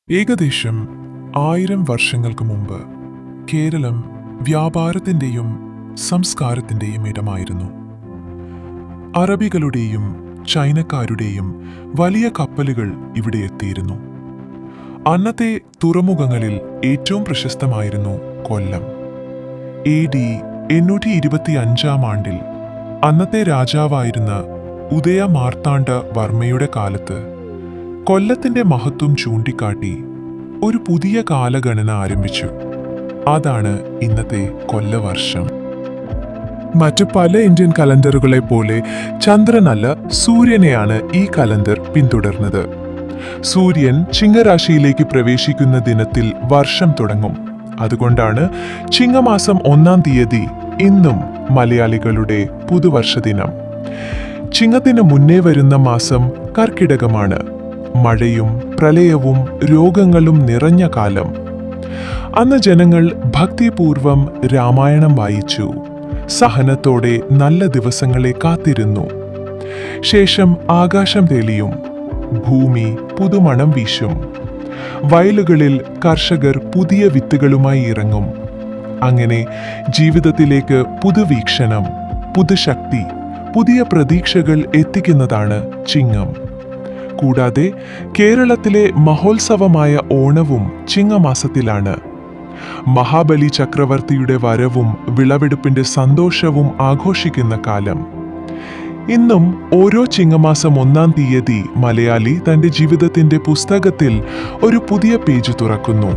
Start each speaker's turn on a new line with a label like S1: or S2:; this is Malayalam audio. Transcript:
S1: ഏകദേശം 1000 വർഷങ്ങൾക്ക് മുമ്പ് കേരളം വ്യാപാരത്തിന്റെയും സംസ്കാരത്തിന്റെയും ഇടമായിരുന്നു. അറബികളുടെയും ചൈനക്കാരുടെയും വലിയ കപ്പലുകൾ ഇവിടെ എത്തിയിരുന്നു. അന്നത്തെ തുറമുഖങ്ങളിൽ ഏറ്റവും പ്രശസ്തമായിരുന്നു കൊല്ലം. AD 825 ആണ്ടിൽ അന്നത്തെ രാജാവായിരുന്ന ഉദയ മാർത്താണ്ഡ വർമ്മയുടെ കാലത്ത് കൊല്ലത്തിന്റെ മഹത്വം ചൂണ്ടിക്കാട്ടി ഒരു പുതിയ കാലഗണന ആരംഭിച്ചു. അതാണ് ഇന്നത്തെ കൊല്ലവർഷം. മറ്റു പല ഇന്ത്യൻ കലണ്ടറുകളെ പോലെ ചന്ദ്രനല്ല, സൂര്യനെയാണ് ഈ കലണ്ടർ പിന്തുടർന്നത്. സൂര്യൻ ചിങ്ങരാശിയിലേക്ക് പ്രവേശിക്കുന്ന ദിനത്തിൽ വർഷം തുടങ്ങും. അതുകൊണ്ടാണ് ചിങ്ങമാസം 1-ാം തീയതി ഇന്നും മലയാളികളുടെ പുതുവർഷ ദിനം. ചിങ്ങത്തിന് മുന്നേ വരുന്ന മാസം കർക്കിടകമാണ്. മഴയും പ്രളയവും രോഗങ്ങളും നിറഞ്ഞ കാലം. അന്ന് ജനങ്ങൾ ഭക്തിപൂർവം രാമായണം വായിച്ചു, സഹനത്തോടെ നല്ല ദിവസങ്ങളെ കാത്തിരുന്നു. ശേഷം ആകാശം തെളിയും, ഭൂമി പുതുമണം വീശും, വയലുകളിൽ കർഷകർ പുതിയ വിത്തുകളുമായി ഇറങ്ങും. അങ്ങനെ ജീവിതത്തിലേക്ക് പുതുവീക്ഷണം, പുതുശക്തി, പുതിയ പ്രതീക്ഷകൾ എത്തിക്കുന്നതാണ് ചിങ്ങം. കൂടാതെ കേരളത്തിലെ മഹോത്സവമായ ഓണവും ചിങ്ങമാസത്തിലാണ്. മഹാബലി ചക്രവർത്തിയുടെ വരവും വിളവെടുപ്പിന്റെ സന്തോഷവും ആഘോഷിക്കുന്ന കാലം. ഇന്നും ഓരോ ചിങ്ങമാസം 1-ാം തീയതി മലയാളി തന്റെ ജീവിതത്തിന്റെ പുസ്തകത്തിൽ ഒരു പുതിയ പേജ് തുറക്കുന്നു.